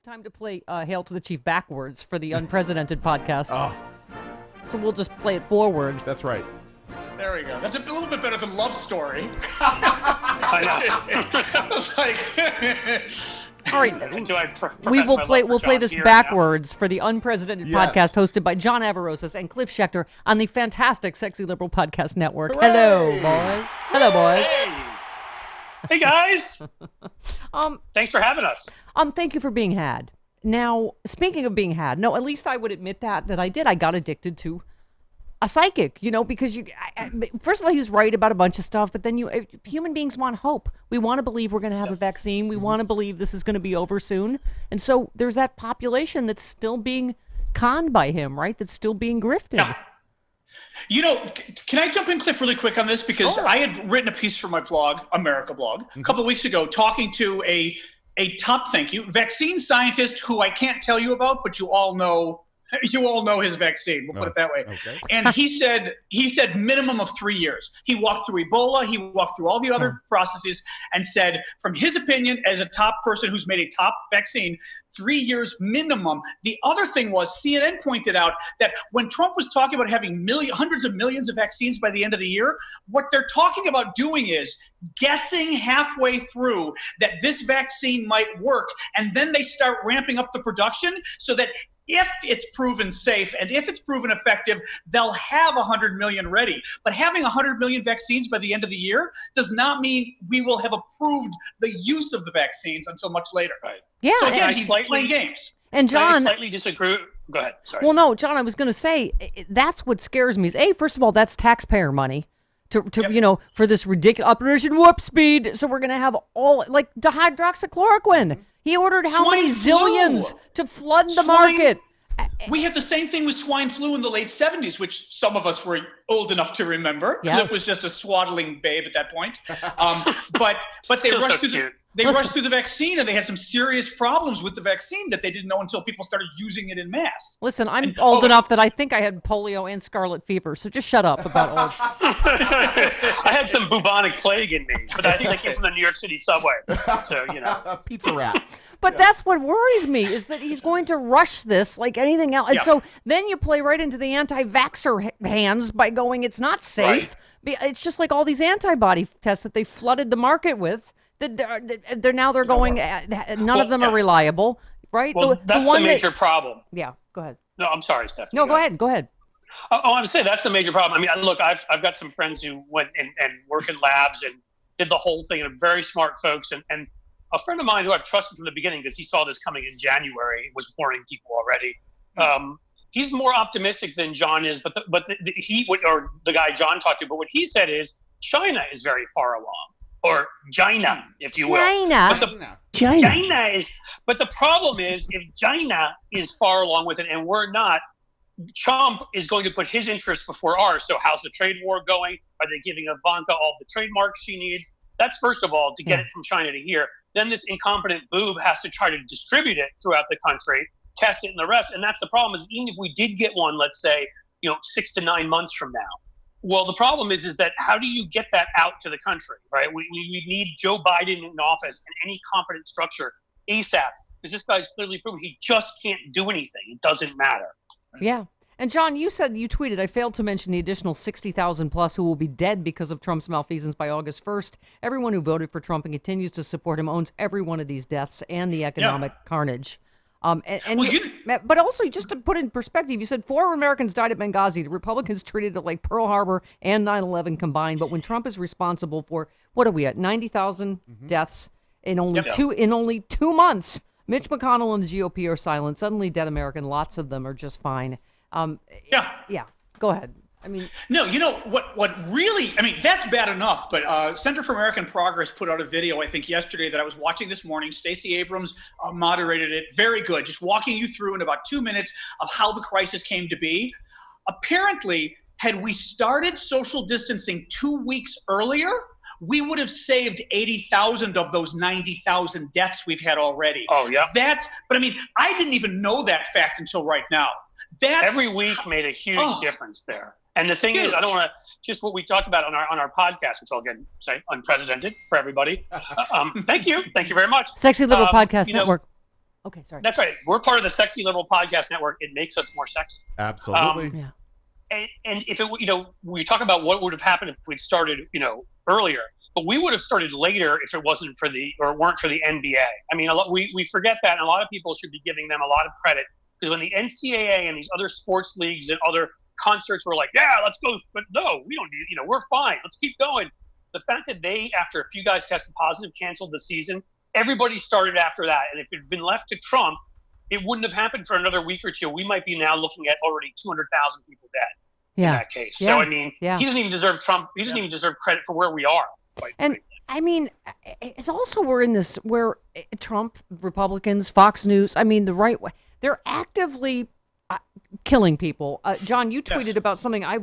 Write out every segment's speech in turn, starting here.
Time to play Hail to the Chief backwards for the Unpresidented Podcast. Oh, So we'll just play it forward. that's right. There we go. That's a little bit better than Love Story. I know. It's like, All right. We'll play this backwards for the Unpresidented Yes. Podcast hosted by John Aravosis and Cliff Schecter on the fantastic Sexy Liberal Podcast Network. Hooray! Hello, boys. Hello, boys. Hey guys. Thanks for having us. Thank you for being had. Now, speaking of being had, no, at least I would admit that I did. I got addicted to a psychic, because first of all, he was right about a bunch of stuff, but then human beings want hope. We want to believe we're going to have a vaccine. We want to believe this is going to be over soon. And so there's that population that's still being conned by him, right? That's still being grifted. Yeah. Can I jump in, Cliff, really quick on this? Because Sure. I had written a piece for my blog, America Blog, a couple of weeks ago, talking to a top, vaccine scientist who I can't tell you about, but you all know his vaccine. We'll put it that way. Okay. And he said minimum of 3 years. He walked through Ebola. He walked through all the other processes and said, from his opinion, as a top person who's made a top vaccine, 3 years minimum. The other thing was CNN pointed out that when Trump was talking about having hundreds of millions of vaccines by the end of the year, what they're talking about doing is guessing halfway through that this vaccine might work, and then they start ramping up the production so that if it's proven safe and if it's proven effective, they'll have 100 million ready. But having 100 million vaccines by the end of the year does not mean we will have approved the use of the vaccines until much later. Right. Yeah. So again, I he's slightly- playing games. And I John, slightly disagree. Go ahead. Sorry. well, no, John, I was going to say, that's what scares me is, first of all, that's taxpayer money. For this ridiculous Operation Warp Speed. So we're going to have all, like, hydroxychloroquine. He ordered how many Swine flu. zillions to flood the Swine- market? We had the same thing with swine flu in the late 70s, which some of us were old enough to remember. Yes. Cliff was just a swaddling babe at that point. But they Still rushed so through cute. rushed through the vaccine, and they had some serious problems with the vaccine that they didn't know until people started using it in mass. Listen, I'm And- old oh, enough that I think I had polio and scarlet fever, so just shut up about old. I had some bubonic plague in me, but I think they came from the New York City subway. So, Pizza rat. But that's what worries me, is that he's going to rush this like anything else. And Yeah. so then you play right into the anti-vaxxer hands by going, it's not safe. It's just like all these antibody tests that they flooded the market with. They're going, none of them are reliable, right? well, that's the major problem. Yeah, go ahead. No, I'm sorry, Stephanie. No, go ahead. Oh, I'm saying that's the major problem. I mean, look, I've got some friends who went and work in labs and did the whole thing, and very smart folks. And a friend of mine who I've trusted from the beginning, because he saw this coming in January, was warning people already. He's more optimistic than John is, but the guy John talked to. But what he said is China is very far along, or China, if you will. China is. But the problem is, if China is far along with it and we're not, Trump is going to put his interests before ours. So how's the trade war going? Are they giving Ivanka all the trademarks she needs? That's first of all, to get it from China to here. Then this incompetent boob has to try to distribute it throughout the country, test it and the rest. And that's the problem, is even if we did get one, let's say, 6 to 9 months from now. Well, the problem is that how do you get that out to the country, right? We need Joe Biden in office and any competent structure ASAP, because this guy's clearly proven he just can't do anything. It doesn't matter. Yeah. And John, you tweeted, I failed to mention the additional 60,000 plus who will be dead because of Trump's malfeasance by August 1st. Everyone who voted for Trump and continues to support him owns every one of these deaths and the economic carnage. But also, just to put in perspective, you said 4 Americans died at Benghazi. The Republicans treated it like Pearl Harbor and 9/11 combined. But when Trump is responsible for, what are we at, 90,000 deaths in only two months, Mitch McConnell and the GOP are silent. Suddenly dead American, lots of them are just fine. Yeah, go ahead. I mean, no, what really, that's bad enough, but Center for American Progress put out a video, I think yesterday, that I was watching this morning. Stacey Abrams moderated it. Very good. Just walking you through in about 2 minutes of how the crisis came to be. Apparently, had we started social distancing 2 weeks earlier, we would have saved 80,000 of those 90,000 deaths we've had already. Oh, yeah. But I didn't even know that fact until right now. Every week made a huge difference there. And the thing is, I don't want to, just what we talked about on our podcast, which I'll again say unprecedented for everybody. Thank you very much. Sexy Liberal Podcast Network. Okay, sorry. That's right. We're part of the Sexy Liberal Podcast Network. It makes us more sexy. Absolutely. Yeah. And if it, we talk about what would have happened if we'd started, earlier, but we would have started later if it weren't for the NBA. I mean, we forget that, and a lot of people should be giving them a lot of credit, because when the NCAA and these other sports leagues and other concerts were like, yeah, let's go, but no, we don't need, we're fine, let's keep going. The fact that they, after a few guys tested positive, canceled the season, everybody started after that, and if it had been left to Trump, it wouldn't have happened for another week or two. We might be now looking at already 200,000 people dead in that case. Yeah. So, I mean, he doesn't even deserve Trump. He doesn't even deserve credit for where we are. And I mean, it's also we're in this where Trump, Republicans, Fox News, I mean, the right way, they're actively killing people. John, you tweeted about something I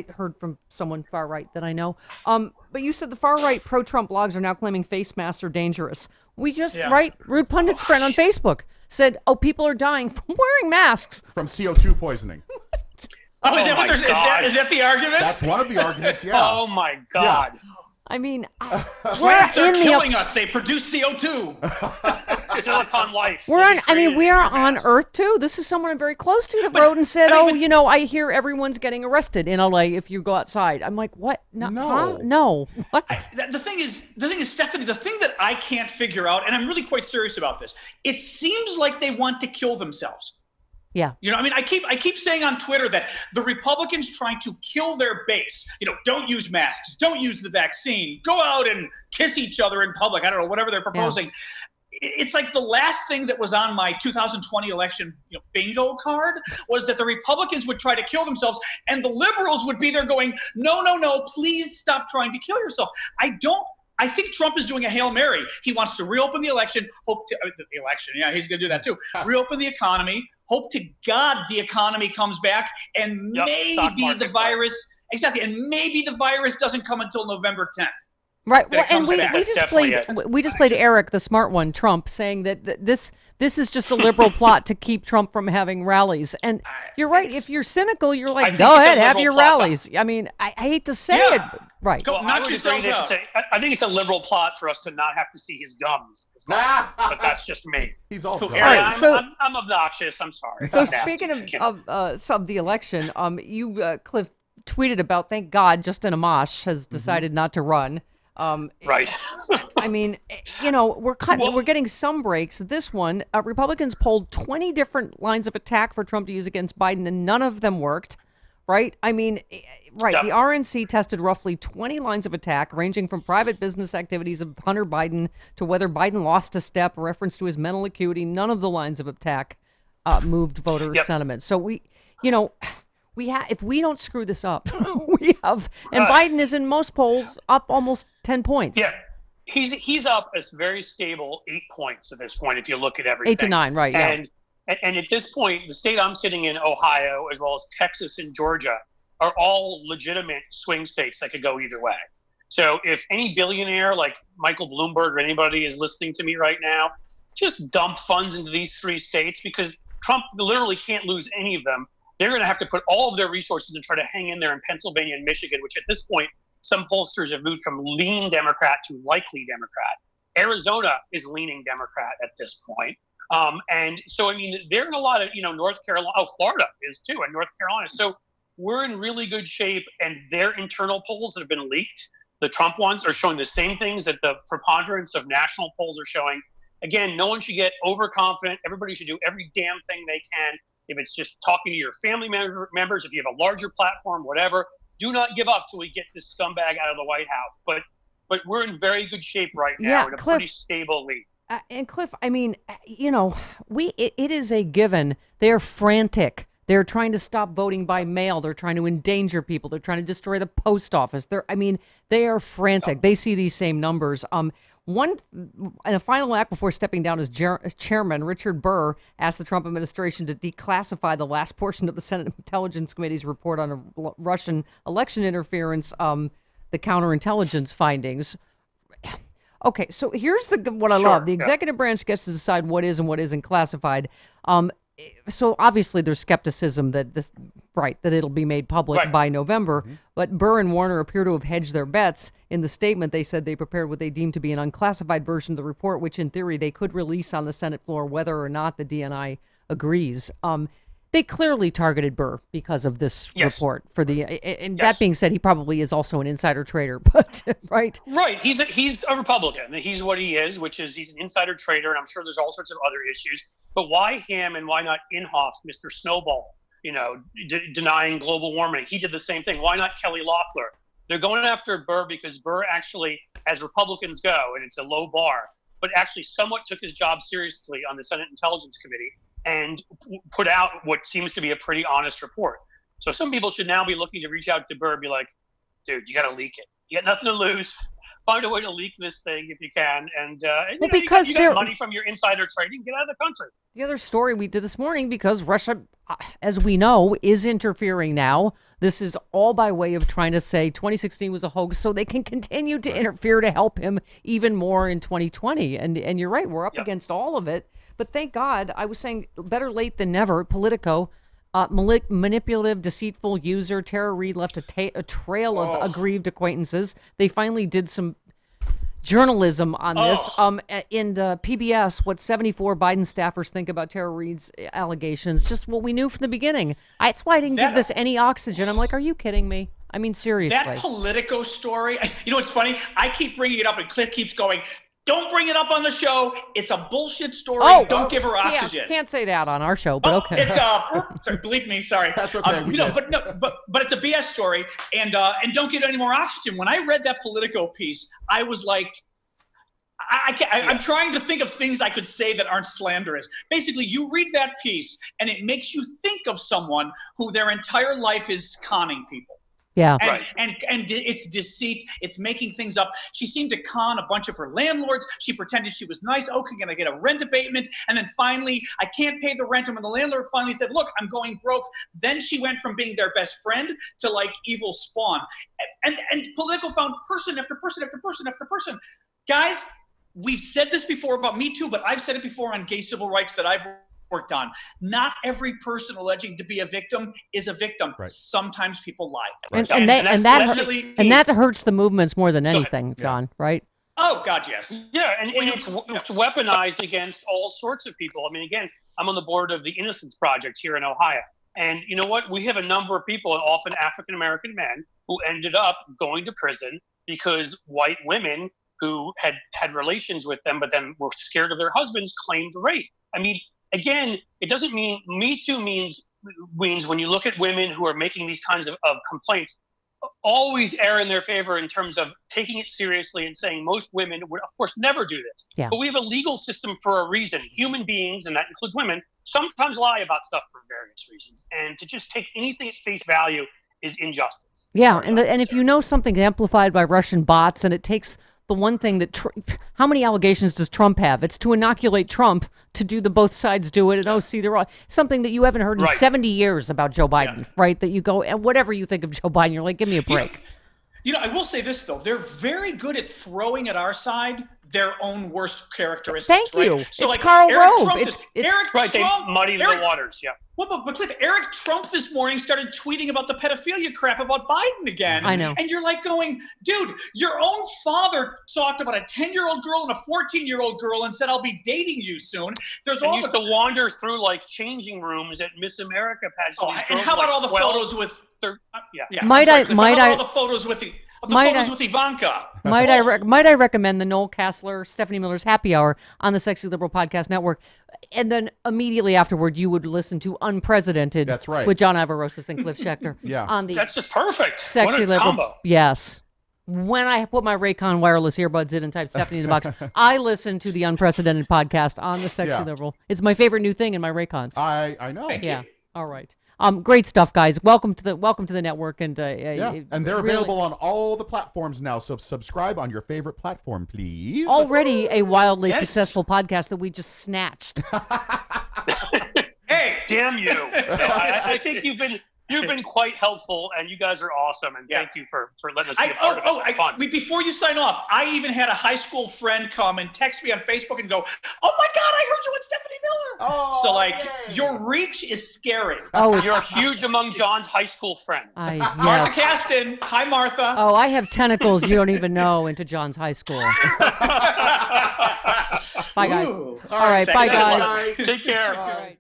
heard from someone far right that I know. But you said the far right pro-Trump blogs are now claiming face masks are dangerous. We just, Rude Pundit's friend on Facebook said, people are dying from wearing masks. From CO2 poisoning. Is that the argument? That's one of the arguments, yeah. Oh, my God. Yeah. I mean, plants are killing us. They produce CO2. Silicon life. We are on Earth too. This is someone I'm very close to that wrote and said, I hear everyone's getting arrested in LA if you go outside. I'm like, what? No. Huh? No. What? The thing is, Stephanie, the thing that I can't figure out, and I'm really quite serious about this, it seems like they want to kill themselves. Yeah. I keep saying on Twitter that the Republicans trying to kill their base, don't use masks, don't use the vaccine, go out and kiss each other in public. I don't know, whatever they're proposing. Yeah. It's like the last thing that was on my 2020 election bingo card was that the Republicans would try to kill themselves and the liberals would be there going, no, please stop trying to kill yourself. I think Trump is doing a Hail Mary. He wants to reopen the election, he's going to do that too. Reopen the economy, hope to God the economy comes back, and maybe the virus doesn't come until November 10th. Right. Well, and we just played Eric, the smart one, Trump, saying that this is just a liberal plot to keep Trump from having rallies. And you're right. If you're cynical, you're like, go ahead, have your rallies. I mean, I hate to say it, but, right. Knock yourselves out. I think it's a liberal plot for us to not have to see his gums as well. But that's just me. He's all cool. I'm obnoxious. I'm sorry. So speaking of the election, you, Cliff, tweeted about, thank God, Justin Amash has decided not to run. Right. I mean, we're getting some breaks. This one, Republicans polled 20 different lines of attack for Trump to use against Biden, and none of them worked. Right. I mean, right. Yep. The RNC tested roughly 20 lines of attack, ranging from private business activities of Hunter Biden to whether Biden lost a step, a reference to his mental acuity. None of the lines of attack moved voter sentiment. So if we don't screw this up, and Biden is in most polls up almost 10 points. Yeah, he's up a very stable 8 points at this point if you look at everything. 8 to 9, right? Yeah. And at this point, the state I'm sitting in, Ohio, as well as Texas and Georgia, are all legitimate swing states that could go either way. So if any billionaire like Michael Bloomberg or anybody is listening to me right now, just dump funds into these 3 states, because Trump literally can't lose any of them. They're going to have to put all of their resources and try to hang in there in Pennsylvania and Michigan, which at this point, some pollsters have moved from lean Democrat to likely Democrat. Arizona is leaning Democrat at this point. And so, I mean, they're in a lot of, North Carolina, Florida is too, and North Carolina. So we're in really good shape, and their internal polls that have been leaked, the Trump ones, are showing the same things that the preponderance of national polls are showing. Again, no one should get overconfident. Everybody should do every damn thing they can. If it's just talking to your family members, if you have a larger platform, whatever, do not give up till we get this scumbag out of the White House. But we're in very good shape right now in a pretty stable lead. And Cliff, I mean, it is a given. They're frantic. They're trying to stop voting by mail. They're trying to endanger people. They're trying to destroy the post office. They are frantic. They see these same numbers. In a final act before stepping down as chairman, Richard Burr asked the Trump administration to declassify the last portion of the Senate Intelligence Committee's report on Russian election interference, the counterintelligence findings. Okay, so here's what I love. The executive branch gets to decide what is and what isn't classified. so obviously there's skepticism that that it'll be made public by November, but Burr and Warner appear to have hedged their bets. In the statement, they said they prepared what they deemed to be an unclassified version of the report, which in theory they could release on the Senate floor whether or not the DNI agrees. They clearly targeted Burr because of this report. That being said, he probably is also an insider trader, but right? Right. He's a Republican. He's what he is, which is he's an insider trader, and I'm sure there's all sorts of other issues. But why him and why not Inhofe, Mr. Snowball, denying global warming? He did the same thing. Why not Kelly Loeffler? They're going after Burr because Burr actually, as Republicans go, and it's a low bar, but actually somewhat took his job seriously on the Senate Intelligence Committee and put out what seems to be a pretty honest report. So some people should now be looking to reach out to Burr and be like, dude, you got to leak it. You got nothing to lose. Find a way to leak this thing if you can. And because you got money from your insider trading, get out of the country. The other story we did this morning, because Russia, as we know, is interfering now. This is all by way of trying to say 2016 was a hoax so they can continue to interfere to help him even more in 2020. And you're right, we're up against all of it. But thank God, I was saying better late than never, Politico, manipulative, deceitful user, Tara Reade left a trail of aggrieved acquaintances. They finally did some journalism on this. In PBS, what 74 Biden staffers think about Tara Reade's allegations, just what we knew from the beginning. That's why I didn't give this any oxygen. I'm like, are you kidding me? I mean, seriously. That Politico story, what's funny? I keep bringing it up and Cliff keeps going, don't bring it up on the show. It's a bullshit story. Don't give her oxygen. Can't say that on our show, but okay. It's sorry, bleep me. Sorry. That's okay. But it's a BS story, and don't get any more oxygen. When I read that Politico piece, I was like, I'm trying to think of things I could say that aren't slanderous. Basically, you read that piece, and it makes you think of someone who their entire life is conning people. Yeah. And it's deceit. It's making things up. She seemed to con a bunch of her landlords. She pretended she was nice. Okay, can I get a rent abatement? And then finally, I can't pay the rent. And when the landlord finally said, look, I'm going broke, then she went from being their best friend to like evil spawn. And Politico found person after person after person after person. Guys, we've said this before about Me Too, but I've said it before on gay civil rights that I've worked on. Not every person alleging to be a victim is a victim. Right. Sometimes people lie. Right. And that hurts the movements more than anything, John, right? Oh, God, yes. Yeah, and it's weaponized against all sorts of people. I mean, again, I'm on the board of the Innocence Project here in Ohio. And you know what? We have a number of people, often African-American men, who ended up going to prison because white women who had relations with them but then were scared of their husbands claimed rape. I mean, again, it doesn't mean Me Too means when you look at women who are making these kinds of complaints, always err in their favor in terms of taking it seriously and saying most women would, of course, never do this. Yeah. But we have a legal system for a reason. Human beings, and that includes women, sometimes lie about stuff for various reasons. And to just take anything at face value is injustice. Yeah, and if you know something amplified by Russian bots, and it takes the one thing that how many allegations does Trump have? It's to inoculate Trump, to do the both sides do it, and see, they're all something that you haven't heard in 70 years about Joe Biden, right? That you go, and whatever you think of Joe Biden, you're like, give me a break. I will say this, though. They're very good at throwing at our side their own worst characteristics. Thank you. Right? So it's Karl Rove. Eric Trump, they muddy the waters, yeah. Well, but Cliff, Eric Trump this morning started tweeting about the pedophilia crap about Biden again. I know. And you're like going, dude, your own father talked about a 10-year-old girl and a 14-year-old girl and said, I'll be dating you soon. And used to wander through like changing rooms at Miss America pageants. And how about all the photos with... Might I all the photos with with Ivanka. Might I recommend the Noel Kassler, Stephanie Miller's Happy Hour on the Sexy Liberal Podcast Network, and then immediately afterward you would listen to Unpresidented. That's right. With John Aravosis and Cliff Schecter. That's just perfect. Sexy Liberal combo. Yes. When I put my Raycon wireless earbuds in and type Stephanie in the box, I listen to the Unprecedented Podcast on the Sexy Liberal. It's my favorite new thing in my Raycons. I know. Yeah. All right. Great stuff, guys. Welcome to the network, and and they're available on all the platforms now. So subscribe on your favorite platform, please. Already a wildly successful podcast that we just snatched. Hey, damn you! I think you've been You've been quite helpful, and you guys are awesome. And thank you for letting us be a part of it. It's fun. Before you sign off, I even had a high school friend come and text me on Facebook and go, "Oh my God, I heard you with Stephanie Miller." Oh, so like, yay. your reach is scary. Oh, you're huge among John's high school friends. Martha Caston, hi Martha. Oh, I have tentacles you don't even know into John's high school. Bye, guys. Ooh. All right, bye, guys. Take care. All right.